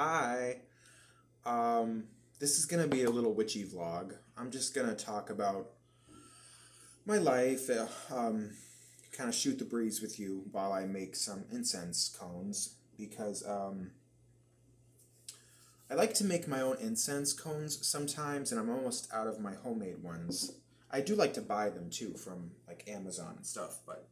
Hi. This is gonna be a little witchy vlog. I'm just gonna talk about my life, kind of shoot the breeze with you while I make some incense cones because I like to make my own incense cones sometimes, and I'm almost out of my homemade ones. I do like to buy them too from like Amazon and stuff, but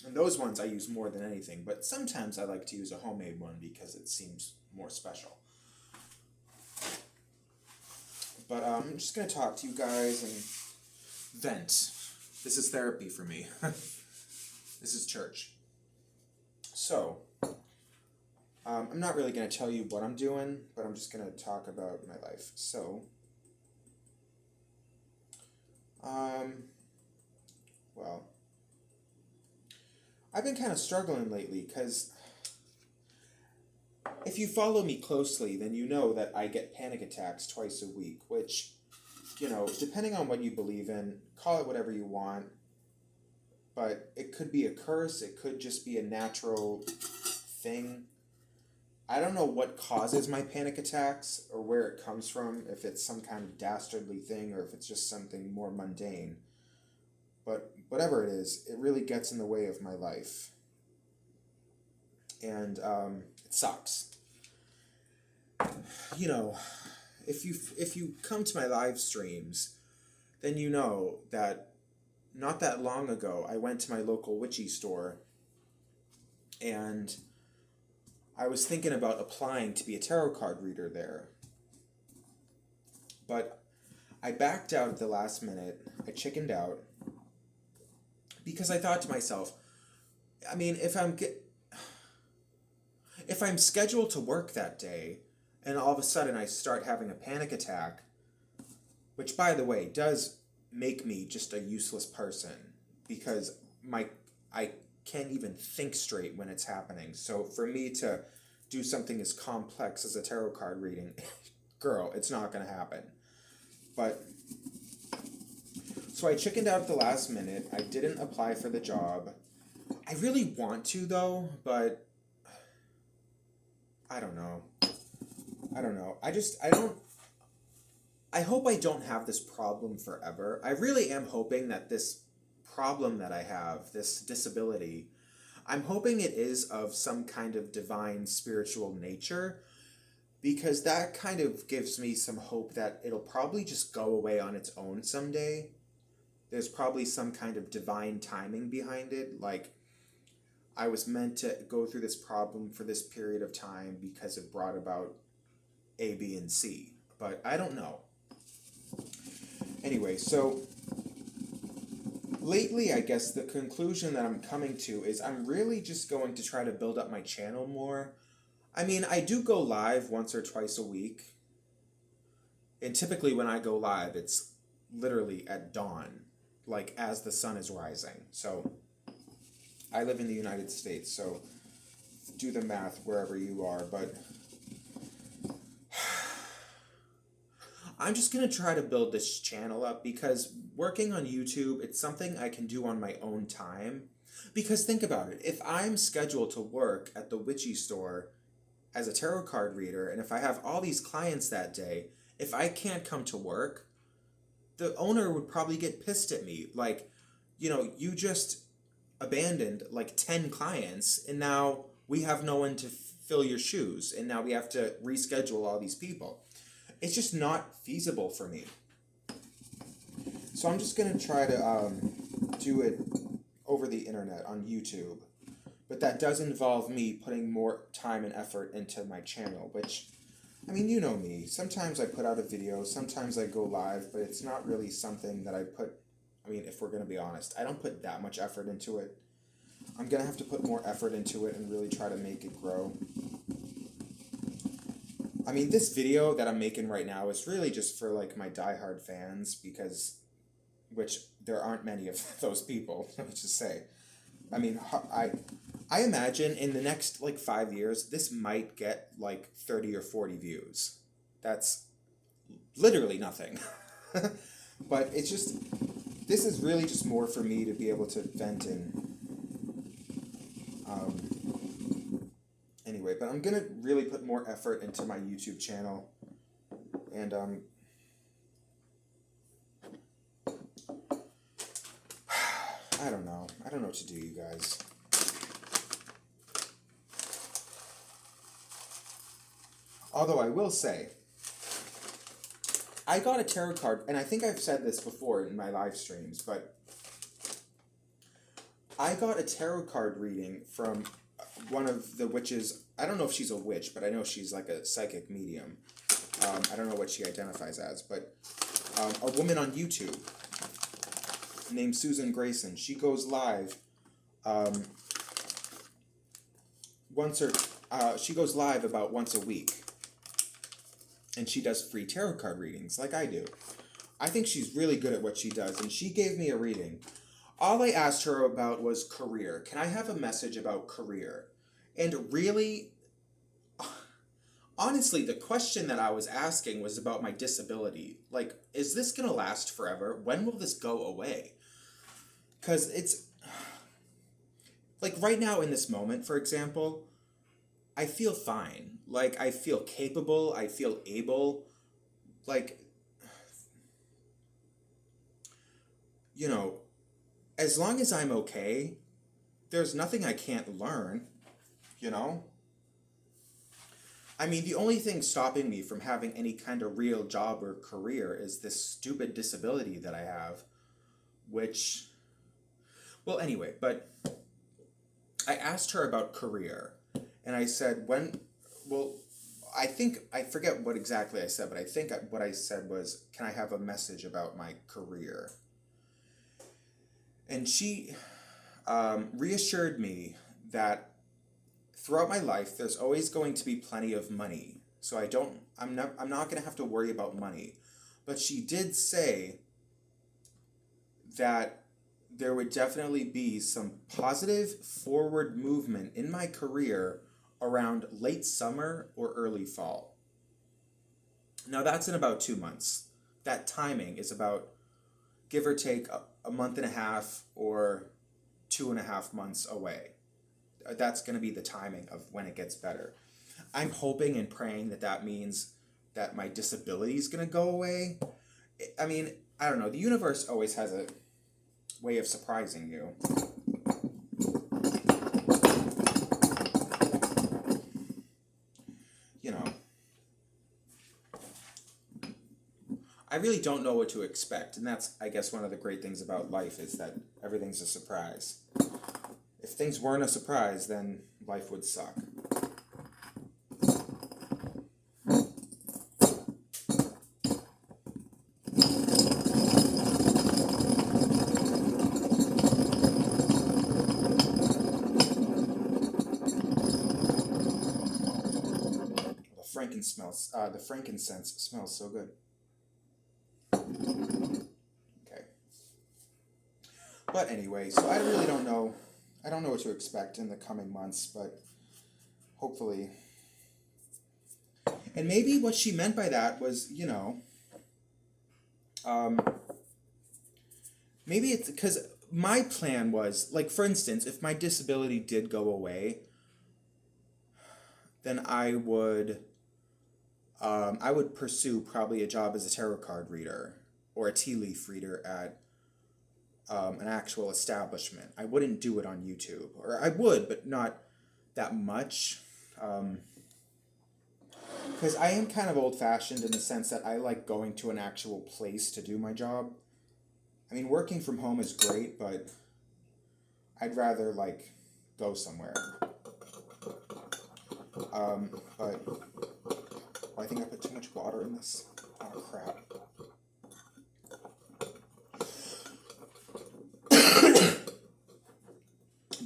and those ones I use more than anything. But sometimes I like to use a homemade one because it seems more special. But I'm just gonna talk to you guys and vent. This is therapy for me. This is church. So, I'm not really going to tell you what I'm doing, but I'm just going to talk about my life. So, well, I've been kind of struggling lately because if you follow me closely, then you know that I get panic attacks twice a week, which, depending on what you believe in, call it whatever you want, but it could be a curse, it could just be a natural thing. I don't know what causes my panic attacks or where it comes from, if it's some kind of dastardly thing or if it's just something more mundane. But whatever it is, it really gets in the way of my life. And it sucks. You know, if you come to my live streams, then you know that not that long ago I went to my local witchy store and I was thinking about applying to be a tarot card reader there. But I backed out at the last minute. I chickened out because I thought to myself, I mean, if I'm scheduled to work that day and all of a sudden I start having a panic attack, which by the way does make me just a useless person because I can't even think straight when it's happening. So for me to do something as complex as a tarot card reading, girl, it's not going to happen. But so I chickened out at the last minute. I didn't apply for the job. I really want to though, but I don't know. I hope I don't have this problem forever. I really am hoping that this problem that I have, this disability, I'm hoping it is of some kind of divine spiritual nature, because that kind of gives me some hope that it'll probably just go away on its own someday. There's probably some kind of divine timing behind it, like I was meant to go through this problem for this period of time because it brought about A, B, and C. But I don't know. Anyway, so lately, I guess the conclusion that I'm coming to is I'm really just going to try to build up my channel more. I mean, I do go live once or twice a week. And typically when I go live, it's literally at dawn, like as the sun is rising. So I live in the United States, so do the math wherever you are, but I'm just going to try to build this channel up because working on YouTube, it's something I can do on my own time. Because think about it, if I'm scheduled to work at the Witchy store as a tarot card reader, and if I have all these clients that day, if I can't come to work, the owner would probably get pissed at me. Like, you just abandoned like 10 clients, and now we have no one to fill your shoes, and now we have to reschedule all these people. It's just not feasible for me. So I'm just going to try to do it over the internet on YouTube. But that does involve me putting more time and effort into my channel, which, I mean, you know me. Sometimes I put out a video, sometimes I go live, but it's not really something that if we're going to be honest, I don't put that much effort into it. I'm going to have to put more effort into it and really try to make it grow. I mean, this video that I'm making right now is really just for like my diehard fans which there aren't many of those people, let me just say. I mean, I imagine in the next like 5 years, this might get like 30 or 40 views. That's literally nothing. But this is really just more for me to be able to vent in. anyway, but I'm gonna really put more effort into my YouTube channel, and I don't know what to do, you guys. Although I will say, I got a tarot card, and I think I've said this before in my live streams, but I got a tarot card reading from one of the witches. I don't know if she's a witch, but I know she's like a psychic medium. I don't know what she identifies as, but a woman on YouTube named Susan Grayson. She goes live she goes live about once a week, and she does free tarot card readings like I do. I think she's really good at what she does, and she gave me a reading. All I asked her about was career. Can I have a message about career? And really, honestly, the question that I was asking was about my disability. Like, is this going to last forever? When will this go away? Because it's, like, right now in this moment, for example, I feel fine. Like, I feel capable. I feel able. Like, you know, as long as I'm okay, there's nothing I can't learn, you know? I mean, the only thing stopping me from having any kind of real job or career is this stupid disability that I have, which, well, anyway, but I asked her about career, and I said, I forget what exactly I said, but I think what I said was, can I have a message about my career? And she reassured me that throughout my life, there's always going to be plenty of money. So I'm not going to have to worry about money. But she did say that there would definitely be some positive forward movement in my career around late summer or early fall. Now that's in about 2 months. That timing is about, give or take, a month and a half or 2.5 months away. That's going to be the timing of when it gets better. I'm hoping and praying that means that my disability is going to go away. I mean, I don't know. The universe always has a way of surprising you. You know, I really don't know what to expect, and that's, I guess, one of the great things about life is that everything's a surprise. If things weren't a surprise, then life would suck. The frankincense smells so good. Okay. But anyway, so I really don't know. I don't know what to expect in the coming months, but hopefully. And maybe what she meant by that was, you know, maybe it's because my plan was, like, for instance, if my disability did go away, then I would pursue probably a job as a tarot card reader or a tea leaf reader at an actual establishment. I wouldn't do it on YouTube, or I would, but not that much. Because I am kind of old-fashioned in the sense that I like going to an actual place to do my job. I mean, working from home is great, but I'd rather, like, go somewhere. But I think I put too much water in this. Oh, crap.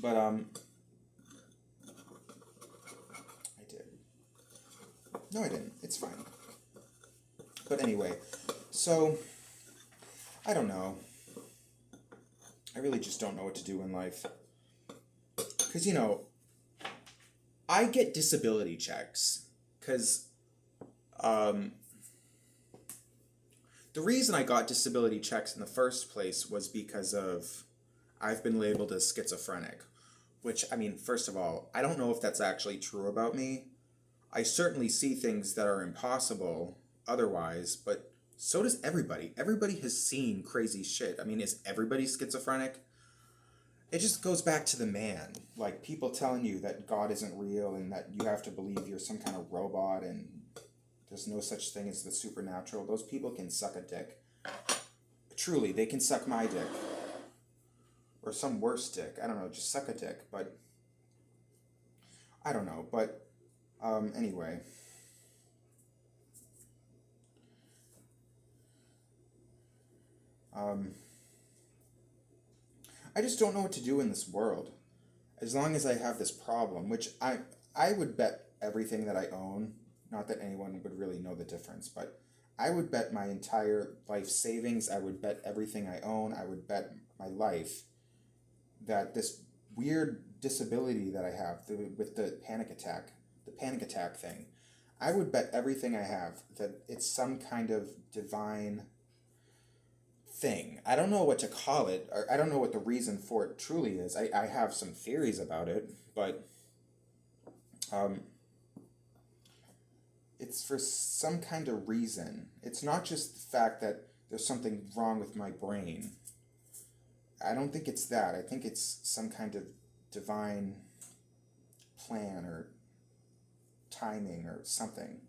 But, I did. No, I didn't. It's fine. But anyway, so, I don't know. I really just don't know what to do in life. Because, you know, I get disability checks. Because, the reason I got disability checks in the first place was because of I've been labeled as schizophrenic, which, I mean, first of all, I don't know if that's actually true about me. I certainly see things that are impossible otherwise, but so does everybody. Everybody has seen crazy shit. I mean, is everybody schizophrenic? It just goes back to the man. Like people telling you that God isn't real and that you have to believe you're some kind of robot and there's no such thing as the supernatural. Those people can suck a dick. Truly, they can suck my dick. Or some worse dick. I don't know, just suck a dick. But I don't know. But anyway. I just don't know what to do in this world. As long as I have this problem, which I would bet everything that I own, not that anyone would really know the difference, but I would bet my entire life savings, I would bet everything I own, I would bet my life that this weird disability that I have with the panic attack thing, I would bet everything I have that it's some kind of divine thing. I don't know what to call it, or I don't know what the reason for it truly is. I have some theories about it, but um, it's for some kind of reason. It's not just the fact that there's something wrong with my brain. I don't think it's that. I think it's some kind of divine plan or timing or something.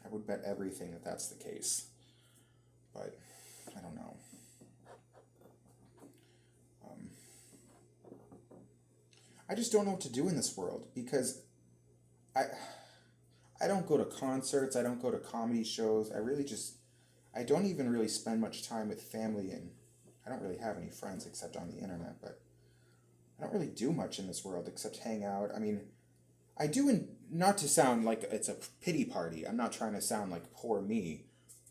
I would bet everything that that's the case. But I don't know. I just don't know what to do in this world because I I don't go to concerts, I don't go to comedy shows. I don't even really spend much time with family, and I don't really have any friends except on the internet, but I don't really do much in this world except hang out. I mean, I do, not to sound like it's a pity party. I'm not trying to sound like poor me,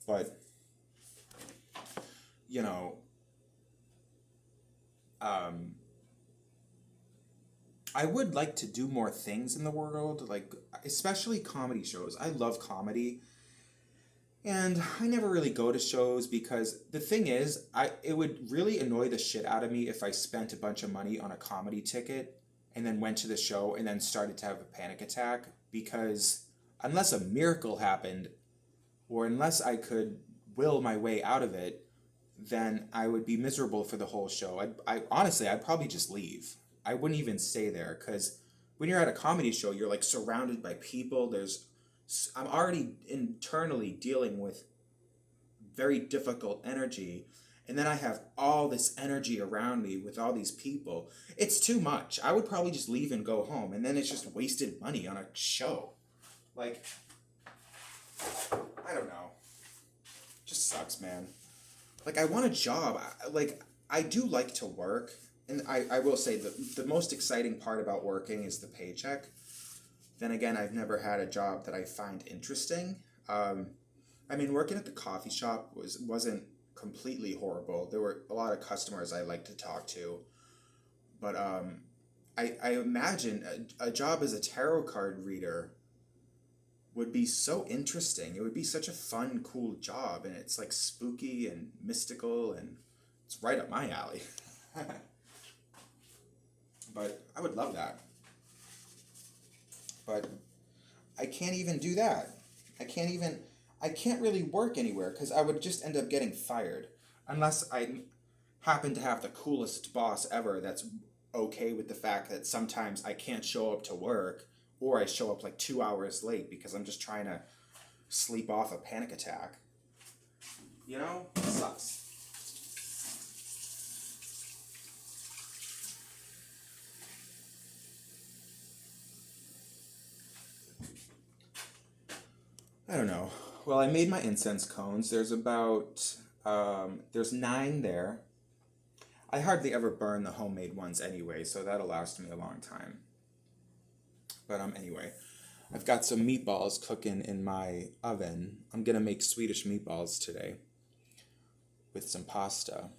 but you know, um, I would like to do more things in the world, like especially comedy shows. I love comedy, and I never really go to shows because the thing is, it would really annoy the shit out of me if I spent a bunch of money on a comedy ticket and then went to the show and then started to have a panic attack because unless a miracle happened or unless I could will my way out of it, then I would be miserable for the whole show. I honestly, I'd probably just leave. I wouldn't even stay there because when you're at a comedy show, you're like surrounded by people. I'm already internally dealing with very difficult energy, and then I have all this energy around me with all these people. It's too much. I would probably just leave and go home, and then it's just wasted money on a show. Like, I don't know. Just sucks, man. Like, I want a job. I do like to work, and I will say the most exciting part about working is the paycheck. Then again, I've never had a job that I find interesting. I mean, working at the coffee shop wasn't completely horrible. There were a lot of customers I liked to talk to, but I imagine a job as a tarot card reader would be so interesting. It would be such a fun, cool job, and it's like spooky and mystical, and it's right up my alley. But I would love that. But I can't even do that. I can't really work anywhere because I would just end up getting fired. Unless I happen to have the coolest boss ever that's okay with the fact that sometimes I can't show up to work or I show up like 2 hours late because I'm just trying to sleep off a panic attack. You know? It sucks. I don't know. Well, I made my incense cones. There's 9 there. I hardly ever burn the homemade ones anyway, so that'll last me a long time. But anyway, I've got some meatballs cooking in my oven. I'm gonna make Swedish meatballs today with some pasta.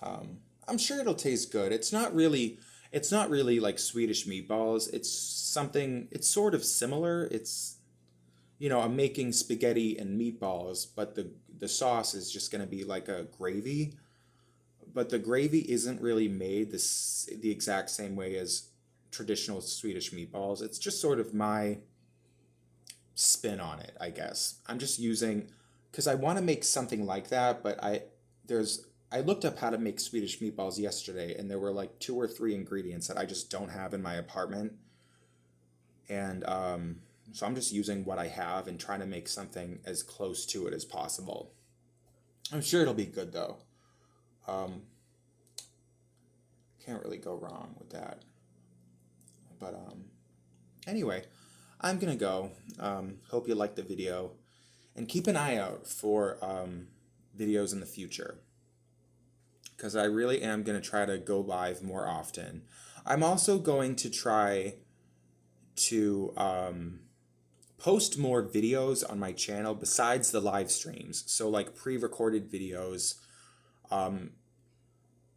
I'm sure it'll taste good. It's not really like Swedish meatballs. It's sort of similar. I'm making spaghetti and meatballs, but the sauce is just gonna be like a gravy. but the gravy isn't really made the exact same way as traditional Swedish meatballs. It's just sort of my spin on it, I guess. I'm just using, because I want to make something like that, but I looked up how to make Swedish meatballs yesterday, and there were like 2 or 3 ingredients that I just don't have in my apartment. And so I'm just using what I have and trying to make something as close to it as possible. I'm sure it'll be good though. Um, can't really go wrong with that. But anyway, I'm gonna go. Hope you liked the video, and keep an eye out for videos in the future, because I really am gonna try to go live more often. I'm also going to try to post more videos on my channel besides the live streams. So like pre-recorded videos,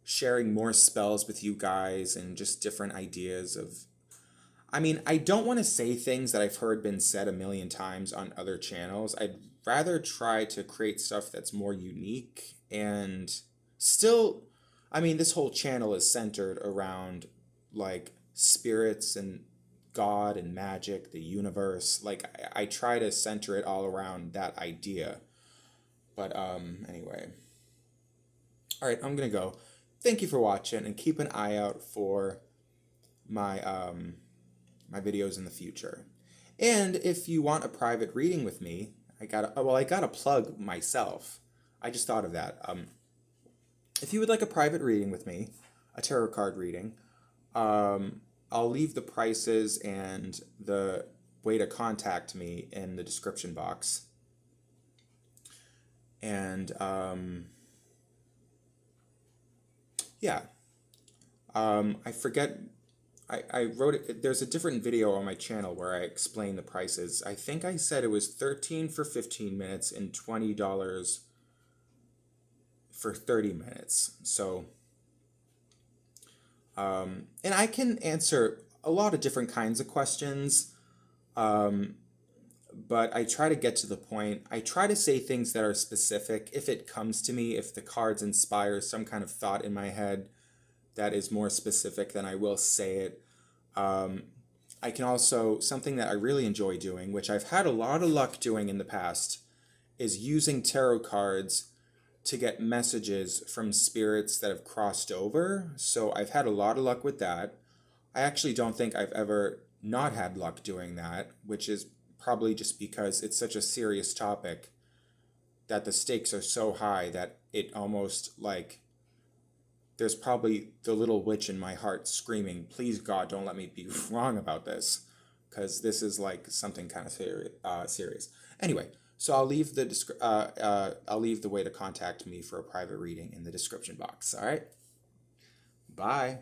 sharing more spells with you guys, and just different ideas of, I mean, I don't want to say things that I've heard been said a million times on other channels. I'd rather try to create stuff that's more unique and still, I mean, this whole channel is centered around like spirits and God and magic, the universe. Like I try to center it all around that idea. But anyway. All right, I'm gonna go. Thank you for watching, and keep an eye out for my my videos in the future. And if you want a private reading with me, I gotta plug myself. I just thought of that. If you would like a private reading with me, a tarot card reading, I'll leave the prices and the way to contact me in the description box. And yeah, I forget. I wrote it. There's a different video on my channel where I explain the prices. I think I said it was $13 for 15 minutes and $20 for 30 minutes. So, and I can answer a lot of different kinds of questions, but I try to get to the point. I try to say things that are specific if it comes to me, if the cards inspire some kind of thought in my head that is more specific, then I will say it. I can also, something that I really enjoy doing, which I've had a lot of luck doing in the past, is using tarot cards to get messages from spirits that have crossed over. So I've had a lot of luck with that. I actually don't think I've ever not had luck doing that, which is probably just because it's such a serious topic that the stakes are so high that it almost like there's probably the little witch in my heart screaming, please God, don't let me be wrong about this, because this is like something kind of serious. Anyway, so I'll leave the way to contact me for a private reading in the description box. All right, bye.